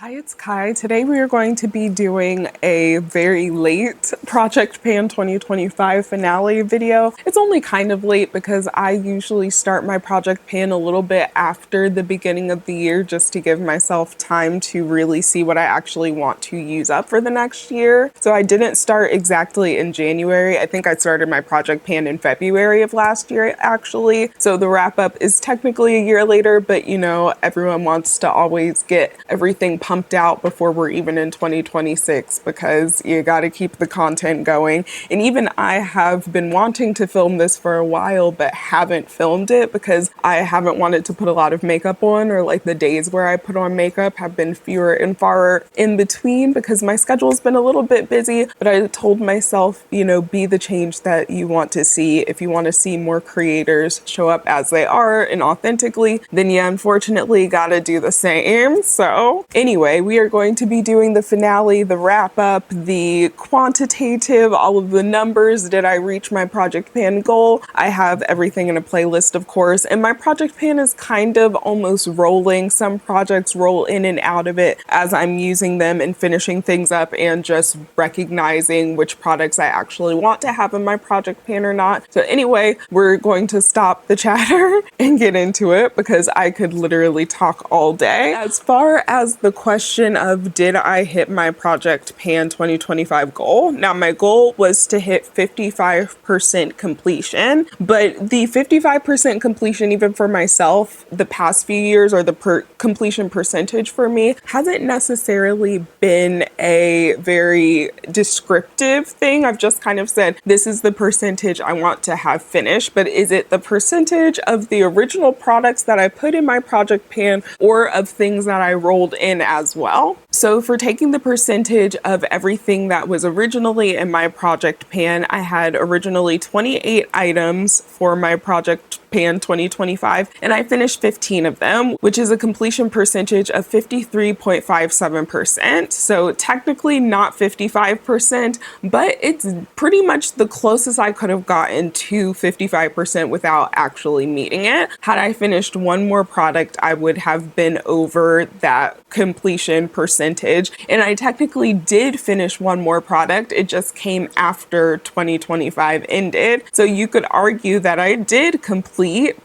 Hi, it's Kai. Today we are going to be doing a very late Project Pan 2025 finale video. It's only kind of late because I usually start my Project Pan a little bit after the beginning of the year just to give myself time to really see what I actually want to use up for the next year. So I didn't start exactly in January. I think I started my Project Pan in February of last year actually. So the wrap up is technically a year later, but you know, everyone wants to always get everything pumped out before we're even in 2026 because you got to keep the content going. And even I have been wanting to film this for a while but haven't filmed it because I haven't wanted to put a lot of makeup on, or like the days where I put on makeup have been fewer and far in between because my schedule's been a little bit busy. But I told myself, you know, be the change that you want to see. If you want to see more creators show up as they are and authentically, then you unfortunately gotta do the same. So anyway, we are going to be doing the finale, the wrap up, the quantitative, all of the numbers. Did I reach my Project Pan goal? I have everything in a playlist, of course, and my Project Pan is kind of almost rolling. Some projects roll in and out of it as I'm using them and finishing things up and just recognizing which products I actually want to have in my Project Pan or not. So anyway, we're going to stop the chatter and get into it because I could literally talk all day. As far as the question of did I hit my Project Pan 2025 goal? Now my goal was to hit 55% completion, but the 55% completion, even for myself, the past few years, or the completion percentage for me, hasn't necessarily been a very descriptive thing. I've just kind of said, this is the percentage I want to have finished, but is it the percentage of the original products that I put in my Project Pan or of things that I rolled in as well? So for taking the percentage of everything that was originally in my Project Pan, I had originally 28 items for my Project Pan 2025, and I finished 15 of them, which is a completion percentage of 53.57%. So technically not 55%, but it's pretty much the closest I could have gotten to 55% without actually meeting it. Had I finished one more product, I would have been over that completion percentage. And I technically did finish one more product. It just came after 2025 ended. So you could argue that I did complete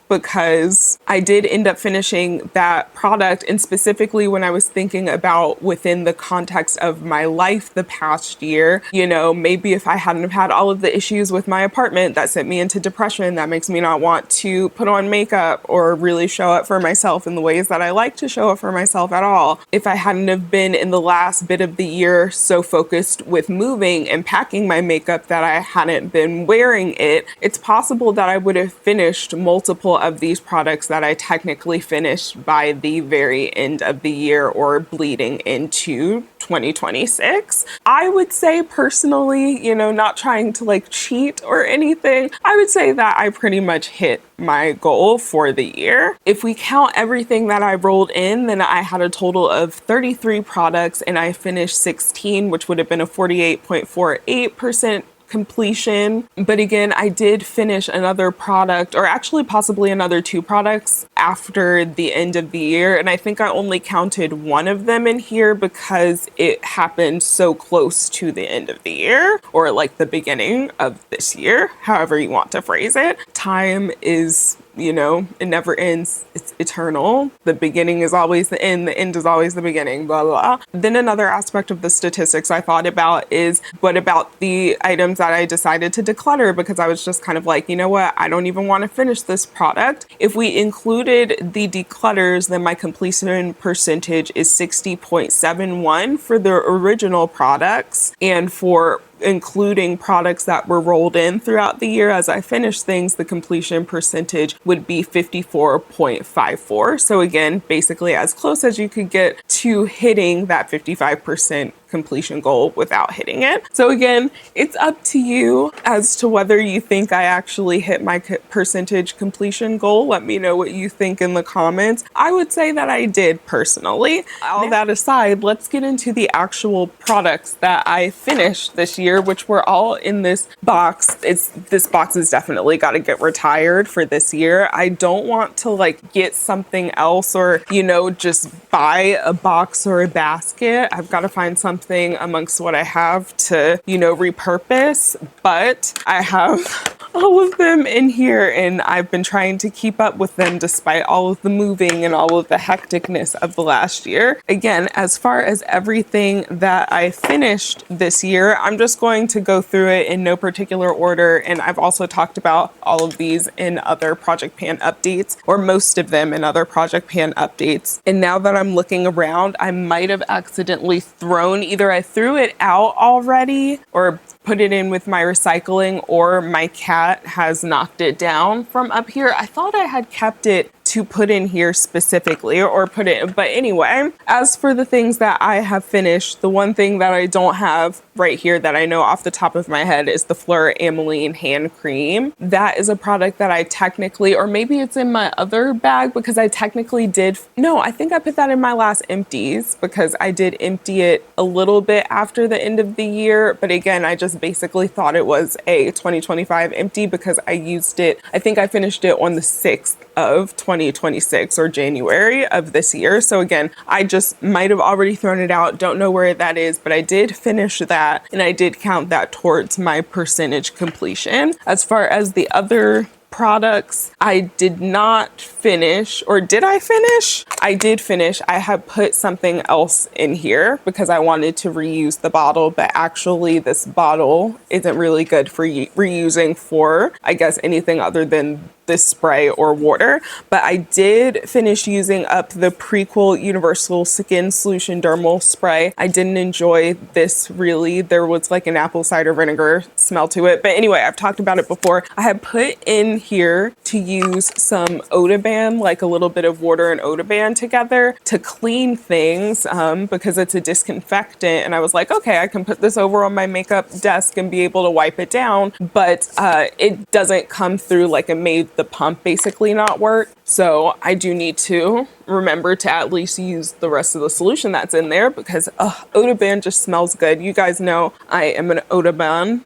because I did end up finishing that product. And specifically when I was thinking about within the context of my life the past year, you know, maybe if I hadn't have had all of the issues with my apartment that sent me into depression, that makes me not want to put on makeup or really show up for myself in the ways that I like to show up for myself at all. If I hadn't have been in the last bit of the year so focused with moving and packing my makeup that I hadn't been wearing it, it's possible that I would have finished multiple of these products that I technically finished by the very end of the year or bleeding into 2026. I would say personally, you know, not trying to like cheat or anything, I would say that I pretty much hit my goal for the year. If we count everything that I rolled in, then I had a total of 33 products and I finished 16, which would have been a 48.48% completion. But again, I did finish another product, or actually possibly another 2 products after the end of the year. And I think I only counted one of them in here because it happened so close to the end of the year, or like the beginning of this year, however you want to phrase it. Time is, you know, it never ends. It's eternal. The beginning is always the end is always the beginning, blah, blah, blah. Then another aspect of the statistics I thought about is what about the items that I decided to declutter, because I was just kind of like, you know what, I don't even want to finish this product. If we included the declutters, then my completion percentage is 60.71 for the original products, and for including products that were rolled in throughout the year as I finished things, the completion percentage would be 54.54. So again, basically as close as you could get to hitting that 55% completion goal without hitting it. So again, it's up to you as to whether you think I actually hit my percentage completion goal. Let me know what you think in the comments. I would say that I did personally. All that aside, let's get into the actual products that I finished this year, which were all in this box. This box has definitely got to get retired for this year. I don't want to like get something else or, you know, just buy a box or a basket. I've got to find something amongst what I have to, you know, repurpose, but I have all of them in here and I've been trying to keep up with them despite all of the moving and all of the hecticness of the last year. Again, as far as everything that I finished this year, I'm just going to go through it in no particular order, and I've also talked about all of these in other Project Pan updates, or most of them in other Project Pan updates. And now that I'm looking around, I might have accidentally thrown, either I threw it out already or put it in with my recycling, or my cat has knocked it down from up here. I thought I had kept it to put in here specifically, or put it, but anyway, as for the things that I have finished, the one thing that I don't have right here that I know off the top of my head is the Phlur Ameline hand cream. That is a product that I technically, or maybe it's in my other bag because I technically did, no, I think I put that in my last empties because I did empty it a little bit after the end of the year. But again, I just basically thought it was a 2025 empty because I used it, I think I finished it on the 6th of 2026 or January of this year. So again, I just might have already thrown it out. Don't know where that is, but I did finish that and I did count that towards my percentage completion. As far as the other products, I did not finish, or did I finish? I did finish. I had put something else in here because I wanted to reuse the bottle, but actually this bottle isn't really good for reusing for, I guess, anything other than this spray or water. But I did finish using up the Prequel Universal Skin Solution Dermal Spray. I didn't enjoy this really. There was like an apple cider vinegar smell to it. But anyway, I've talked about it before. I had put in here to use some Odoban, like a little bit of water and Odoban together to clean things because it's a disinfectant. And I was like, okay, I can put this over on my makeup desk and be able to wipe it down. But it doesn't come through, like it made the pump basically not work. So I do need to remember to at least use the rest of the solution that's in there because Odoban just smells good. You guys know I am an Odoban,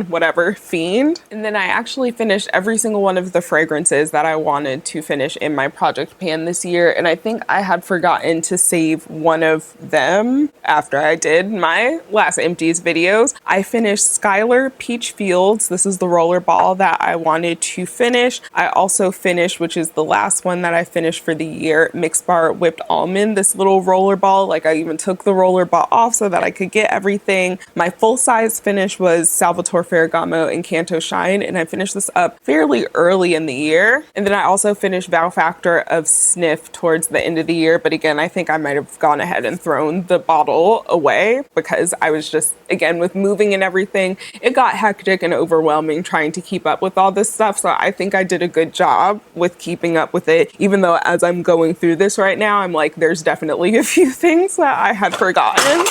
whatever, fiend. And then I actually finished every single one of the fragrances that I wanted to finish in my Project Pan this year. And I think I had forgotten to save one of them after I did my last empties videos. I finished Skylar Peach Fields. This is the roller ball that I wanted to finish. I also finished, which is the last one that I finished for the year, Mix Bar Whipped Almond, this little roller ball. Like I even took the roller ball off so that I could get everything. My full size finish was Salvatore Ferragamo and Canto Shine, and I finished this up fairly early in the year. And then I also finished Vow Factor of Sniff towards the end of the year. But again, I think I might have gone ahead and thrown the bottle away because I was just, again, with moving and everything, it got hectic and overwhelming trying to keep up with all this stuff. So I think I did a good job with keeping up with it, even though as I'm going through this right now, I'm like, there's definitely a few things that I had forgotten.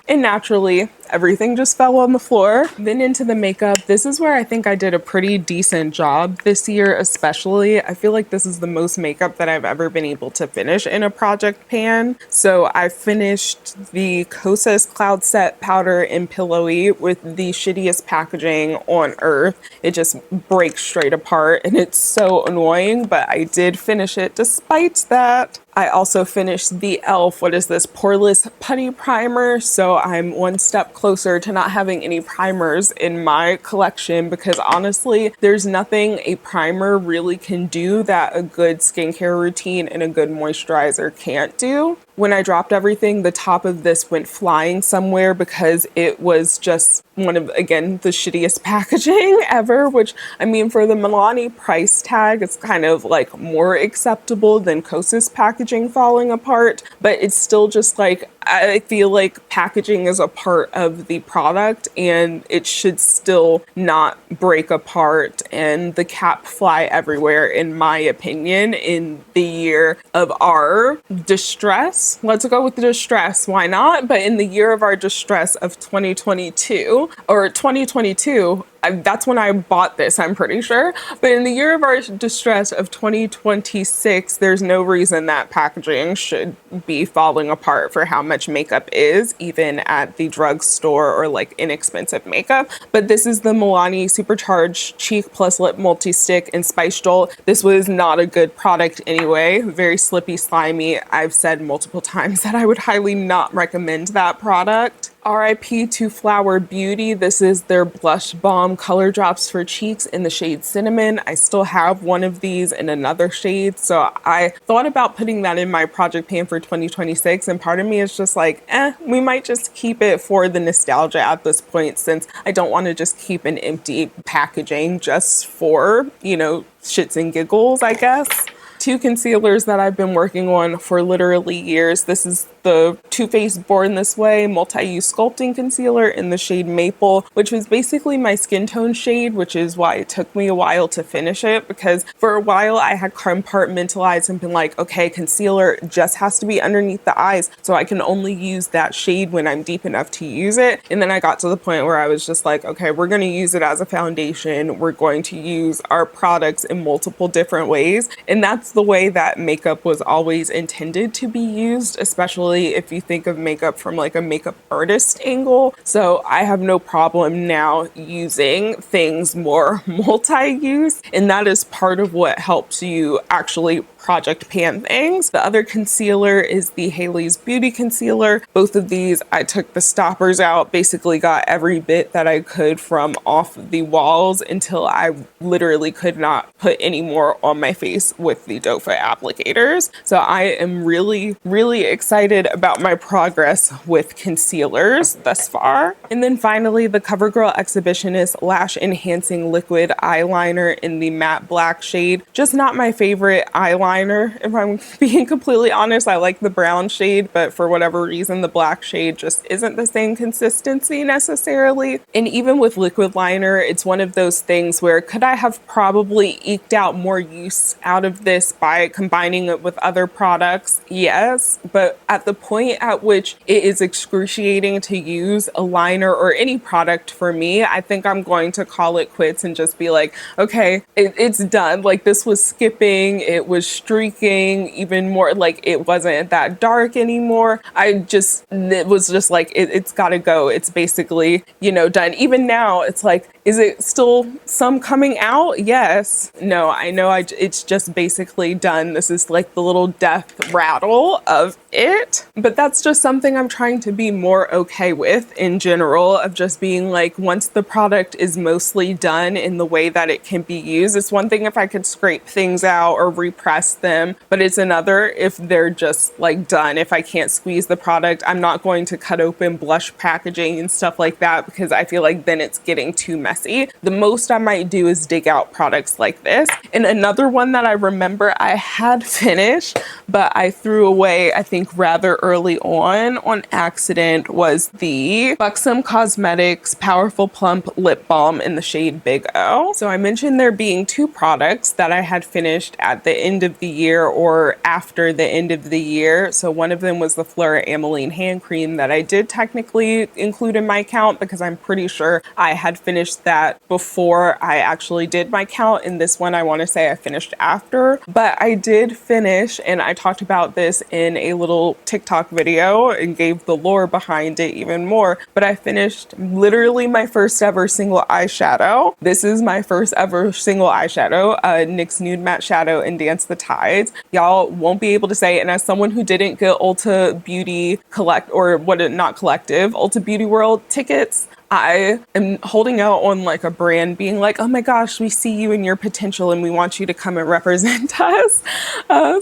And naturally, everything just fell on the floor. Then into the makeup, this is where I think I did a pretty decent job this year, especially. I feel like this is the most makeup that I've ever been able to finish in a Project Pan. So I finished the Kosas Cloud Set Powder in Pillowy with the shittiest packaging on earth. It just breaks straight apart and it's so annoying, but I did finish it despite that. I also finished the e.l.f. What is this? Poreless Putty Primer. So I'm one step closer to not having any primers in my collection because honestly, there's nothing a primer really can do that a good skincare routine and a good moisturizer can't do. When I dropped everything, the top of this went flying somewhere because it was just one of, again, the shittiest packaging ever, which, I mean, for the Milani price tag, it's kind of like more acceptable than Kosas packaging falling apart, but it's still just like, I feel like packaging is a part of the product and it should still not break apart and the cap fly everywhere, in my opinion, in the year of our distress. distress. Let's go with the distress. Why not? But in the year of our distress of 2022 or 2022, that's when I bought this, I'm pretty sure. But in the year of our distress of 2026, there's no reason that packaging should be falling apart for how much makeup is, even at the drugstore or like inexpensive makeup. But this is the Milani Supercharged Cheek Plus Lip Multi-Stick in Spice Jolt. This was not a good product anyway. Very slippy, slimy. I've said multiple times that I would highly not recommend that product. RIP to Flower Beauty. This is their Blush Balm Color Drops for Cheeks in the shade Cinnamon. I still have one of these in another shade, so I thought about putting that in my project pan for 2026, and part of me is just like, we might just keep it for the nostalgia at this point, since I don't want to just keep an empty packaging just for, you know, shits and giggles, I guess. Two concealers that I've been working on for literally years. This is the Too Faced Born This Way Multi-Use Sculpting Concealer in the shade Maple, which was basically my skin tone shade, which is why it took me a while to finish it, because for a while I had compartmentalized and been like, okay, concealer just has to be underneath the eyes, so I can only use that shade when I'm deep enough to use it. And then I got to the point where I was just like, okay, we're going to use it as a foundation. We're going to use our products in multiple different ways. And that's the way that makeup was always intended to be used, especially if you think of makeup from like a makeup artist angle. So I have no problem now using things more multi-use, and that is part of what helps you actually project pan things. The other concealer is the Haley's Beauty Concealer. Both of these, I took the stoppers out, basically got every bit that I could from off the walls until I literally could not put any more on my face with the doe foot applicators. So I am really, really excited about my progress with concealers thus far. And then finally, the CoverGirl Exhibitionist Lash Enhancing Liquid Eyeliner in the matte black shade. Just not my favorite eyeliner, if I'm being completely honest. I like the brown shade, but for whatever reason, the black shade just isn't the same consistency necessarily. And even with liquid liner, it's one of those things where could I have probably eked out more use out of this by combining it with other products? Yes, but at the point at which it is excruciating to use a liner or any product for me, I think I'm going to call it quits and just be like, okay, it's done. Like, this was skipping, it was streaking, even more, like it wasn't that dark anymore. It was just like, it's gotta go. It's basically, you know, done. Even now, it's like, is it still some coming out? Yes. No, I know it's just basically done. This is like the little death rattle of it. But that's just something I'm trying to be more okay with in general, of just being like, once the product is mostly done in the way that it can be used, it's one thing if I could scrape things out or repress them, but it's another if they're just like done. If I can't squeeze the product, I'm not going to cut open blush packaging and stuff like that, because I feel like then it's getting too messy. The most I might do is dig out products like this. And another one that I remember I had finished, but I threw away, I think rather early on accident, was the Buxom Cosmetics Powerful Plump Lip Balm in the shade Big O. So I mentioned there being two products that I had finished at the end of the year or after the end of the year. So one of them was the Phlur Ameline hand cream that I did technically include in my count, because I'm pretty sure I had finished that before I actually did my count. And this one, I want to say I finished after, but I did finish, and I talked about this in a little TikTok video and gave the lore behind it even more. But I finished literally my first ever single eyeshadow. This is my first ever single eyeshadow, NYX Nude Matte Shadow in Dance the Tides. Y'all won't be able to say, and as someone who didn't get Ulta Beauty Ulta Beauty World tickets, I am holding out on like a brand being like, oh my gosh, we see you and your potential and we want you to come and represent us.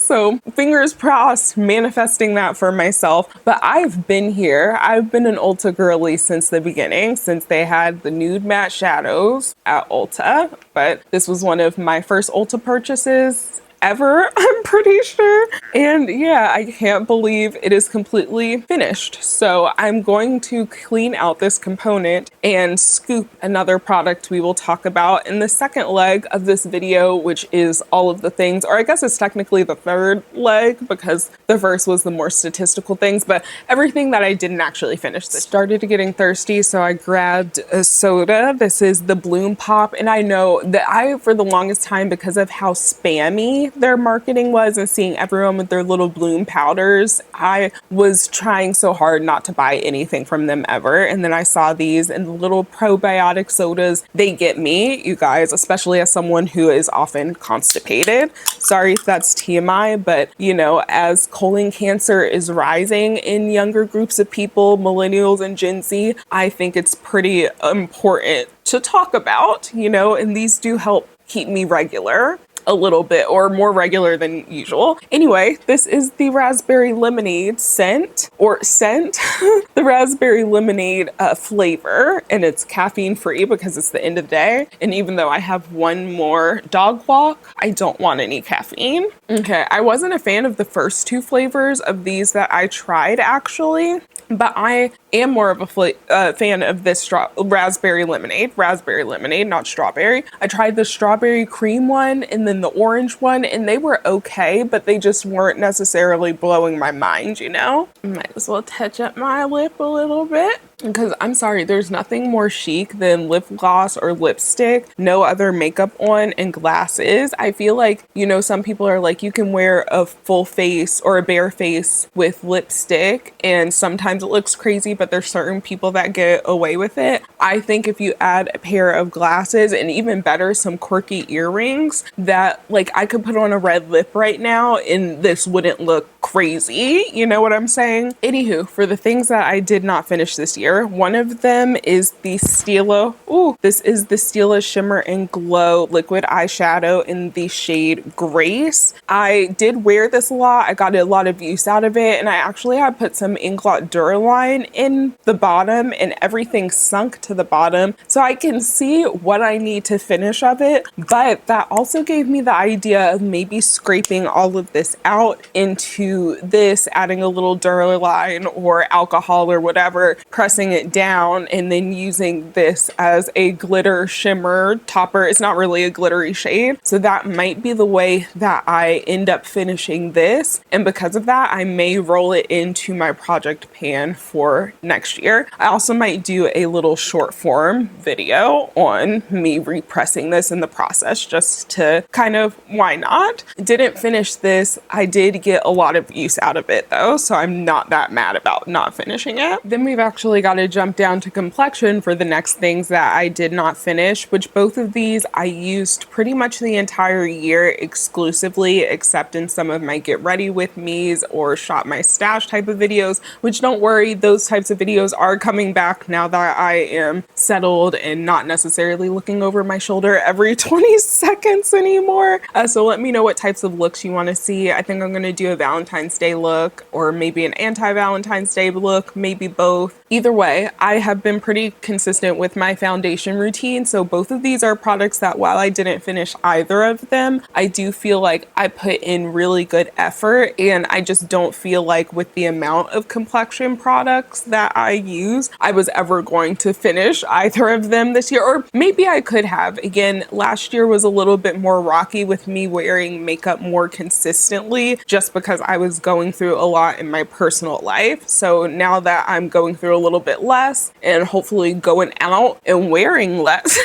So fingers crossed, manifesting that for myself. But I've been here. I've been an Ulta girly since the beginning, since they had the nude matte shadows at Ulta. But this was one of my first Ulta purchases ever, I'm pretty sure. And yeah, I can't believe it is completely finished. So I'm going to clean out this component and scoop another product we will talk about in the second leg of this video, which is all of the things, or I guess it's technically the third leg because the first was the more statistical things, but everything that I didn't actually finish. Started getting thirsty, so I grabbed a soda. This is the Bloom Pop, and I know that for the longest time, because of how spammy their marketing was and seeing everyone with their little Bloom powders, I was trying so hard not to buy anything from them ever. And then I saw these and the little probiotic sodas. They get me, you guys, especially as someone who is often constipated. Sorry if that's TMI, but you know, as colon cancer is rising in younger groups of people, millennials and Gen Z, I think it's pretty important to talk about, you know, and these do help keep me regular a little bit, or more regular than usual. Anyway, this is the raspberry lemonade scent, the raspberry lemonade flavor, and it's caffeine free because it's the end of the day. And even though I have one more dog walk, I don't want any caffeine. Okay, I wasn't a fan of the first two flavors of these that I tried actually, but I am more of a fan of this raspberry lemonade, not strawberry. I tried the strawberry cream one and then the orange one, and they were okay, but they just weren't necessarily blowing my mind, you know? Might as well touch up my lip a little bit. Because I'm sorry, there's nothing more chic than lip gloss or lipstick, no other makeup on, and glasses. I feel like, you know, some people are like, you can wear a full face or a bare face with lipstick, and sometimes it looks crazy, but there's certain people that get away with it. I think if you add a pair of glasses, and even better, some quirky earrings, that like I could put on a red lip right now and this wouldn't look crazy. You know what I'm saying? Anywho, for the things that I did not finish this year, one of them is the Stila. This is the Stila Shimmer and Glow liquid eyeshadow in the shade Grace. I did wear this a lot. I got a lot of use out of it, and I actually had put some Inglot Duraline in the bottom, and everything sunk to the bottom, so I can see what I need to finish of it. But that also gave me the idea of maybe scraping all of this out into this, adding a little Duraline or alcohol or whatever, pressing it down, and then using this as a glitter shimmer topper. It's not really a glittery shade, so that might be the way that I end up finishing this, and because of that, I may roll it into my project pan for next year. I also might do a little short form video on me repressing this in the process, just to kind of, why not? Didn't finish this. I did get a lot of use out of it though, so I'm not that mad about not finishing it. Then we've actually got to jump down to complexion for the next things that I did not finish, which both of these I used pretty much the entire year exclusively, except in some of my get ready with me's or shop my stash type of videos, which don't worry, those types of videos are coming back now that I am settled and not necessarily looking over my shoulder every 20 seconds anymore. So let me know what types of looks you want to see. I think I'm going to do a Valentine's Day look, or maybe an anti-Valentine's Day look, maybe both. Either way, I have been pretty consistent with my foundation routine, so both of these are products that while I didn't finish either of them, I do feel like I put in really good effort, and I just don't feel like with the amount of complexion products that I use, I was ever going to finish either of them this year, or maybe I could have. Again, last year was a little bit more rocky with me wearing makeup more consistently, just because I was going through a lot in my personal life. So now that I'm going through a little bit less and hopefully going out and wearing less,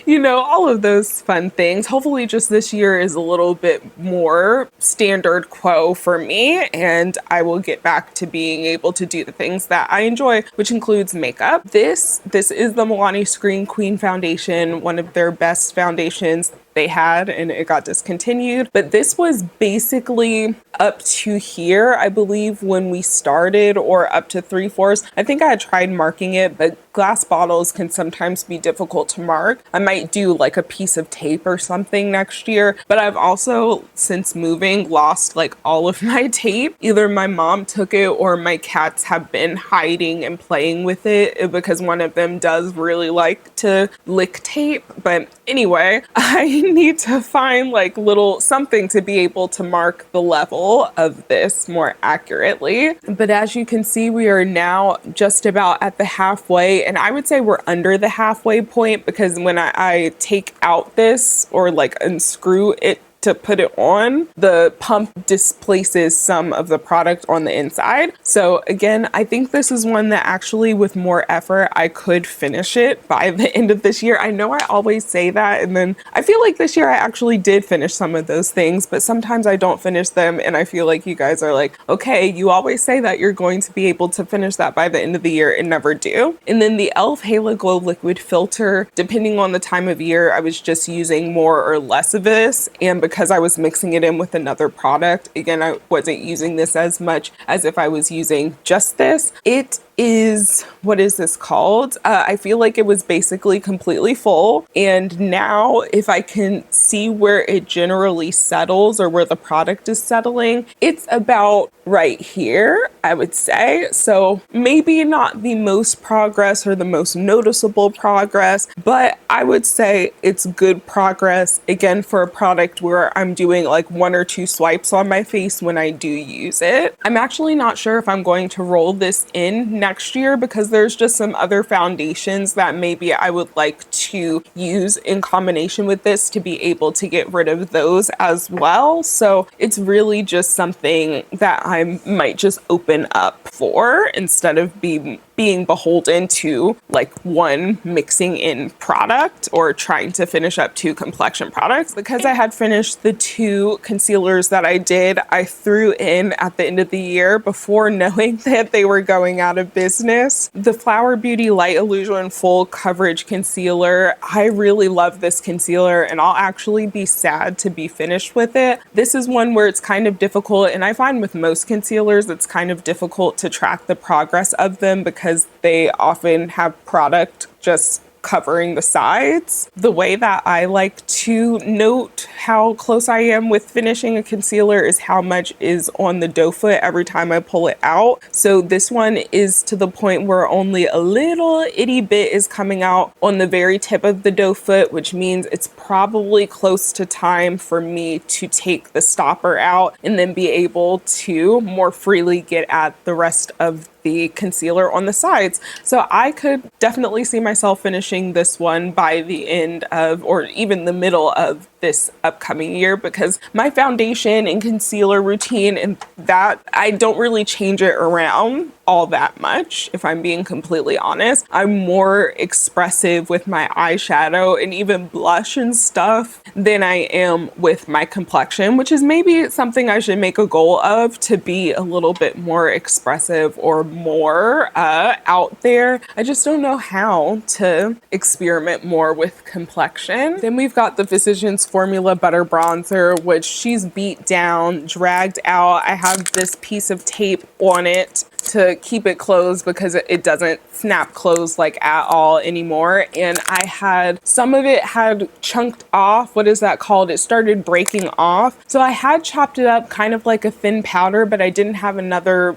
you know, all of those fun things, hopefully just this year is a little bit more standard quo for me, and I will get back to being able to do the things that I enjoy, which includes makeup. This is the Milani Screen Queen foundation, one of their best foundations they had, and it got discontinued. But this was basically up to here, I believe, when we started, or up to 3/4. I think I had tried marking it, but glass bottles can sometimes be difficult to mark. I might do like a piece of tape or something next year, but I've also, since moving, lost like all of my tape. Either my mom took it or my cats have been hiding and playing with it, because one of them does really like to lick tape. But anyway, I need to find like little something to be able to mark the level of this more accurately. But as you can see, we are now just about at the halfway, and I would say we're under the halfway point because when I take out this or like unscrew it to put it on, the pump displaces some of the product on the inside. So again, I think this is one that actually with more effort, I could finish it by the end of this year. I know I always say that, and then I feel like this year I actually did finish some of those things, but sometimes I don't finish them, and I feel like you guys are like, okay, you always say that you're going to be able to finish that by the end of the year and never do. And then the e.l.f. Halo Glow Liquid Filter, depending on the time of year, I was just using more or less of this, and because I was mixing it in with another product, again, I wasn't using this as much as if I was using just this. It is, what is this called? I feel like it was basically completely full. And now if I can see where it generally settles or where the product is settling, it's about right here, I would say. So maybe not the most progress or the most noticeable progress, but I would say it's good progress, again, for a product where I'm doing like 1 or 2 swipes on my face when I do use it. I'm actually not sure if I'm going to roll this in next year because there's just some other foundations that maybe I would like to use in combination with this to be able to get rid of those as well. So it's really just something that I might just open up for instead of being beholden to like one mixing in product or trying to finish up 2 complexion products. Because I had finished the 2 concealers that I did, I threw in at the end of the year before knowing that they were going out of business, the Flower Beauty Light Illusion Full Coverage Concealer. I really love this concealer and I'll actually be sad to be finished with it. This is one where it's kind of difficult, and I find with most concealers it's kind of difficult to track the progress of them because they often have product just covering the sides. The way that I like to note how close I am with finishing a concealer is how much is on the doe foot every time I pull it out. So this one is to the point where only a little itty bit is coming out on the very tip of the doe foot, which means it's probably close to time for me to take the stopper out and then be able to more freely get at the rest of the concealer on the sides. So I could definitely see myself finishing this one by the end of, or even the middle of this upcoming year, because my foundation and concealer routine and that I don't really change it around all that much. If I'm being completely honest, I'm more expressive with my eyeshadow and even blush and stuff than I am with my complexion, which is maybe something I should make a goal of, to be a little bit more expressive or more out there. I just don't know how to experiment more with complexion. Then we've got the Physicians Formula Butter Bronzer, which she's beat down, dragged out. I have this piece of tape on it to keep it closed because it doesn't snap closed like at all anymore. And I had some of it had chunked off. What is that called? It started breaking off. So I had chopped it up kind of like a thin powder, but I didn't have another,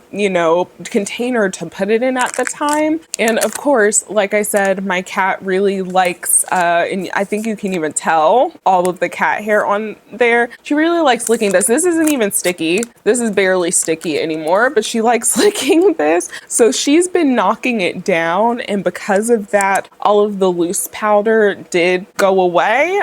container to put it in at the time. And of course, like I said, my cat really likes, and I think you can even tell all of the cat hair on there. She really likes licking this. This isn't even sticky. This is barely sticky anymore, but she likes licking this. So she's been knocking it down, and because of that, all of the loose powder did go away.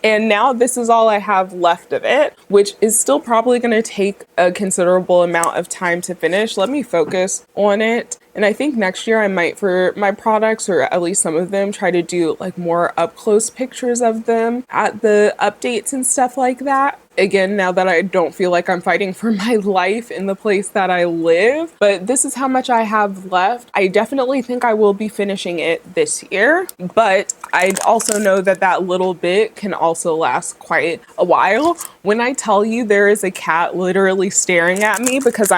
And now this is all I have left of it, which is still probably going to take a considerable amount of time to finish. Let me focus on it. And I think next year I might, for my products, or at least some of them, try to do like more up close pictures of them at the updates and stuff like that. Again, now that I don't feel like I'm fighting for my life in the place that I live, but this is how much I have left. I definitely think I will be finishing it this year, but I also know that that little bit can also last quite a while. When I tell you there is a cat literally staring at me because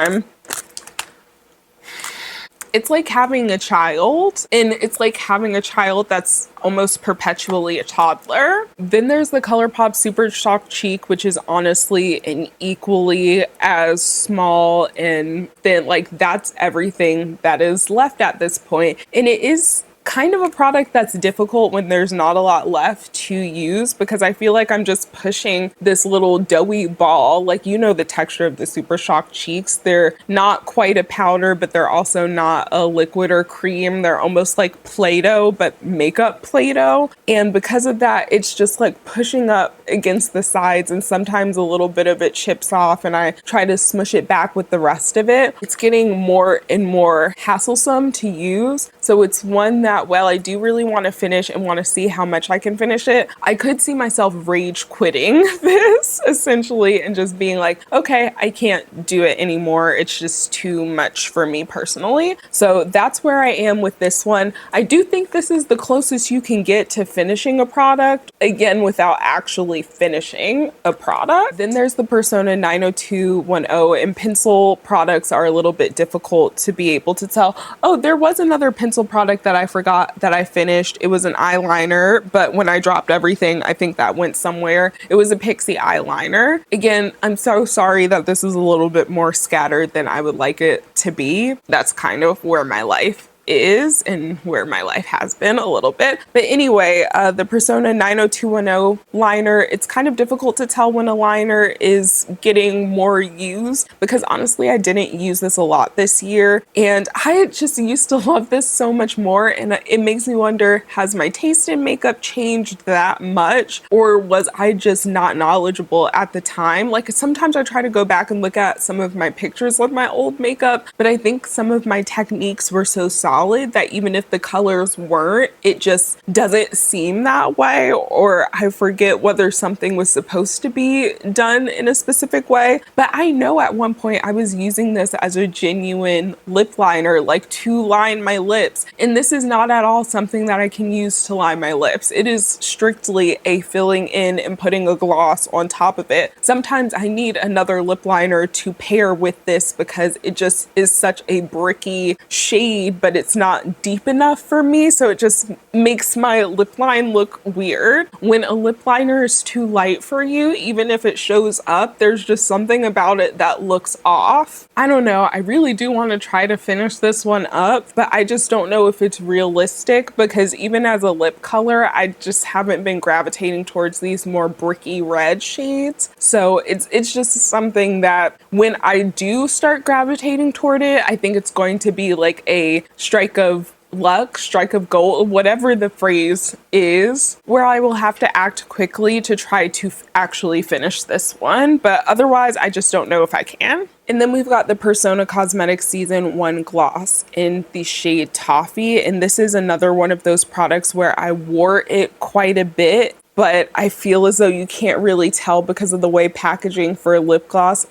it's like having a child, and it's like having a child that's almost perpetually a toddler. Then there's the ColourPop Super Shock Cheek, which is honestly an equally as small and thin. Like, that's everything that is left at this point. And it is kind of a product that's difficult when there's not a lot left to use, because I feel like I'm just pushing this little doughy ball. Like, you know, the texture of the Super Shock cheeks, they're not quite a powder, but they're also not a liquid or cream. They're almost like Play-Doh, but makeup Play-Doh. And because of that, it's just like pushing up against the sides, and sometimes a little bit of it chips off and I try to smush it back with the rest of it. It's getting more and more hasslesome to use. So it's one that, while I do really want to finish and want to see how much I can finish it, I could see myself rage quitting this essentially and just being like, okay, I can't do it anymore. It's just too much for me personally. So that's where I am with this one. I do think this is the closest you can get to finishing a product, again, without actually finishing a product. Then there's the Persona 90210, and pencil products are a little bit difficult to be able to tell. Oh, there was another pencil product that I forgot that I finished. It was an eyeliner, but when I dropped everything, I think that went somewhere. It was a Pixie eyeliner. Again, I'm so sorry that this is a little bit more scattered than I would like it to be. That's kind of where my life is and where my life has been a little bit. But anyway, the Persona 90210 liner, it's kind of difficult to tell when a liner is getting more used, because honestly, I didn't use this a lot this year, and I just used to love this so much more. And it makes me wonder, has my taste in makeup changed that much, or was I just not knowledgeable at the time? Like, sometimes I try to go back and look at some of my pictures of my old makeup, but I think some of my techniques were so solid that even if the colors weren't, it just doesn't seem that way, or I forget whether something was supposed to be done in a specific way. But I know at one point I was using this as a genuine lip liner, like to line my lips, and this is not at all something that I can use to line my lips. It is strictly a filling in and putting a gloss on top of it. Sometimes I need another lip liner to pair with this because it just is such a bricky shade, but it's not deep enough for me, so it just makes my lip line look weird. When a lip liner is too light for you, even if it shows up, there's just something about it that looks off. I don't know, I really do want to try to finish this one up, but I just don't know if it's realistic, because even as a lip color, I just haven't been gravitating towards these more bricky red shades. So it's just something that when I do start gravitating toward it, I think it's going to be like a strike of luck, strike of gold, whatever the phrase is, where I will have to act quickly to try to actually finish this one. But otherwise, I just don't know if I can. And then we've got the Persona Cosmetics Season 1 Gloss in the shade Toffee. And this is another one of those products where I wore it quite a bit, but I feel as though you can't really tell because of the way packaging for lip gloss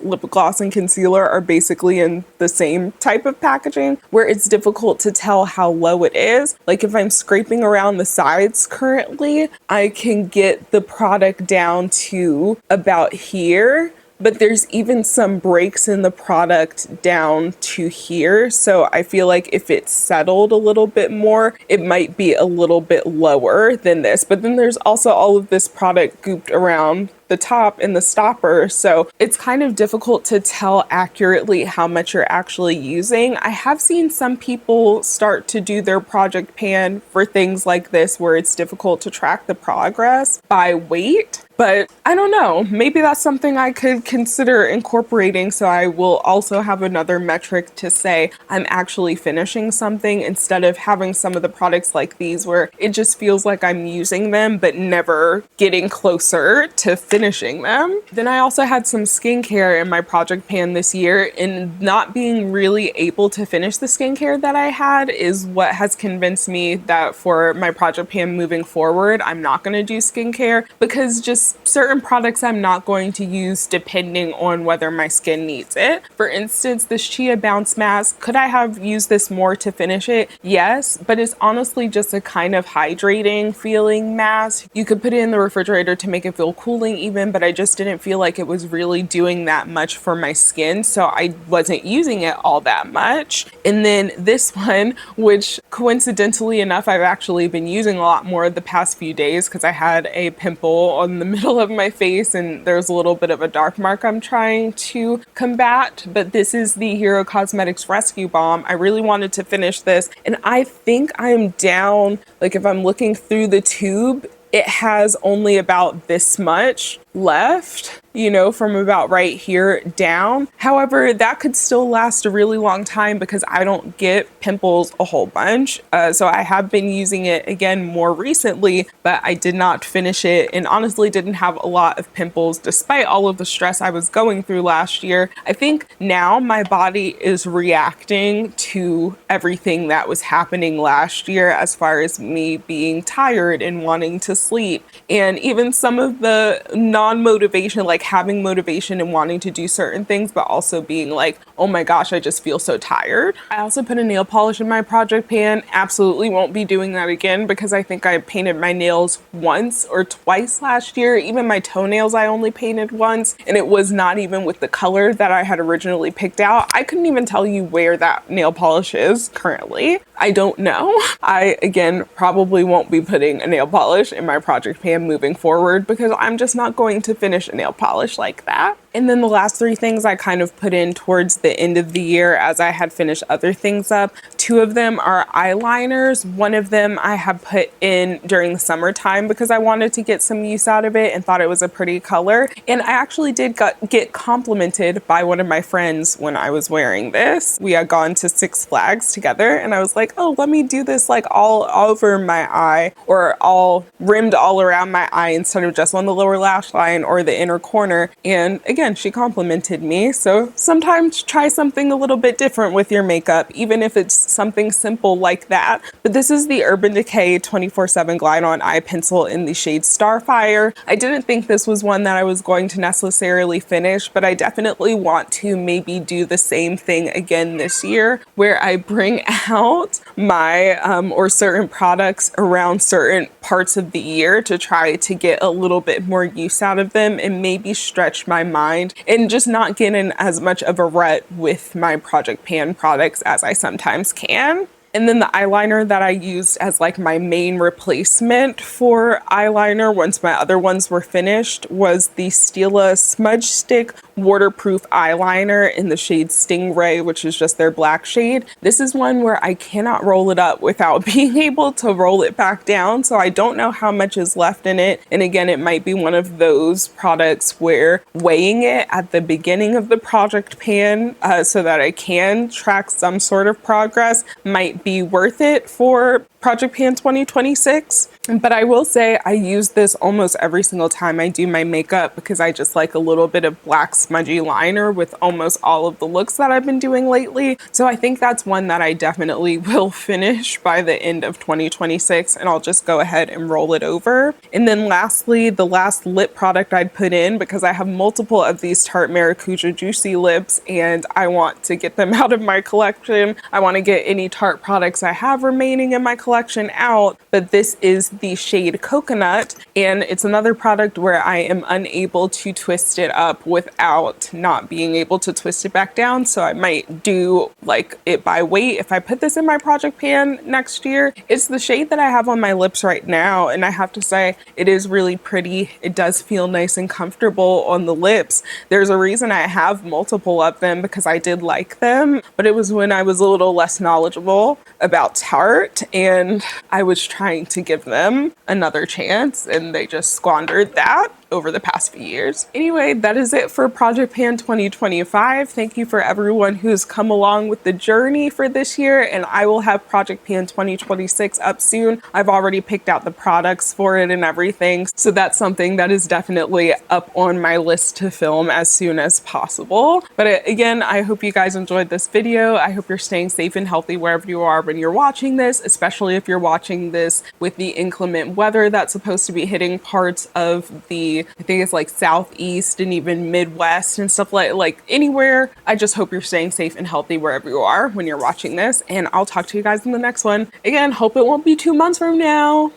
and concealer are basically in the same type of packaging, where it's difficult to tell how low it is. Like, if I'm scraping around the sides currently, I can get the product down to about here, but there's even some breaks in the product down to here. So I feel like if it settled a little bit more, it might be a little bit lower than this. But then there's also all of this product gooped around the top and the stopper, so it's kind of difficult to tell accurately how much you're actually using. I have seen some people start to do their project pan for things like this where it's difficult to track the progress by weight, but I don't know, maybe that's something I could consider incorporating, so I will also have another metric to say I'm actually finishing something, instead of having some of the products like these where it just feels like I'm using them but never getting closer to finishing them. Then I also had some skincare in my project pan this year, and not being really able to finish the skincare that I had is what has convinced me that for my project pan moving forward, I'm not going to do skincare, because just certain products I'm not going to use depending on whether my skin needs it. For instance, this Chia Bounce Mask, could I have used this more to finish it? Yes, but it's honestly just a kind of hydrating feeling mask. You could put it in the refrigerator to make it feel cooling even, but I just didn't feel like it was really doing that much for my skin, so I wasn't using it all that much. And then this one, which coincidentally enough, I've actually been using a lot more the past few days because I had a pimple on the middle of my face, and there's a little bit of a dark mark I'm trying to combat. But this is the Hero Cosmetics Rescue Balm. I really wanted to finish this, and I think I'm down, like if I'm looking through the tube, it has only about this much left, you know, from about right here down. However, that could still last a really long time because I don't get pimples a whole bunch. So I have been using it again more recently, but I did not finish it and honestly didn't have a lot of pimples despite all of the stress I was going through last year. I think now my body is reacting to everything that was happening last year as far as me being tired and wanting to sleep, and even some of the non-motivation, like having motivation and wanting to do certain things, but also being like, oh my gosh, I just feel so tired. I also put a nail polish in my project pan. Absolutely won't be doing that again because I think I painted my nails once or twice last year. Even my toenails I only painted once, and it was not even with the color that I had originally picked out. I couldn't even tell you where that nail polish is currently. I don't know. I, again, probably won't be putting a nail polish in my project pan moving forward because I'm just not going to finish a nail polish like that. And then the last three things I kind of put in towards the end of the year as I had finished other things up. Two of them are eyeliners. One of them I have put in during the summertime because I wanted to get some use out of it and thought it was a pretty color. And I actually did get complimented by one of my friends when I was wearing this. We had gone to Six Flags together and I was like, oh, let me do this like all over my eye or all rimmed all around my eye instead of just on the lower lash line or the inner corner. And again, she complimented me. So sometimes try something a little bit different with your makeup, even if it's something simple like that. But this is the Urban Decay 24/7 Glide On Eye Pencil in the shade Starfire. I didn't think this was one that I was going to necessarily finish, but I definitely want to maybe do the same thing again this year where I bring out my or certain products around certain parts of the year to try to get a little bit more use out of them and maybe stretch my mind and just not get in as much of a rut with my project pan products as I sometimes can. And then the eyeliner that I used as like my main replacement for eyeliner once my other ones were finished was the Stila Smudge Stick Waterproof Eyeliner in the shade Stingray, which is just their black shade. This is one where I cannot roll it up without being able to roll it back down, so I don't know how much is left in it. And again, it might be one of those products where weighing it at the beginning of the project pan so that I can track some sort of progress might be worth it for Project Pan 2026. But I will say I use this almost every single time I do my makeup because I just like a little bit of black smudgy liner with almost all of the looks that I've been doing lately. So I think that's one that I definitely will finish by the end of 2026, and I'll just go ahead and roll it over. And then lastly, the last lip product I'd put in, because I have multiple of these Tarte Maracuja Juicy lips and I want to get them out of my collection. I want to get any Tarte products I have remaining in my collection out, but this is the shade Coconut, and it's another product where I am unable to twist it up without not being able to twist it back down. So I might do like it by weight if I put this in my project pan next year. It's the shade that I have on my lips right now, and I have to say it is really pretty. It does feel nice and comfortable on the lips. There's a reason I have multiple of them because I did like them, but it was when I was a little less knowledgeable about Tarte and I was trying to give them another chance and they just squandered that over the past few years. Anyway, that is it for Project Pan 2025. Thank you for everyone who's come along with the journey for this year, and I will have Project Pan 2026 up soon. I've already picked out the products for it and everything, so that's something that is definitely up on my list to film as soon as possible. But again, I hope you guys enjoyed this video. I hope you're staying safe and healthy wherever you are when you're watching this, especially if you're watching this with the inclement weather that's supposed to be hitting parts of the, I think it's like southeast and even Midwest and stuff like anywhere. I just hope you're staying safe and healthy wherever you are when you're watching this, and I'll talk to you guys in the next one. Again, hope it won't be 2 months from now.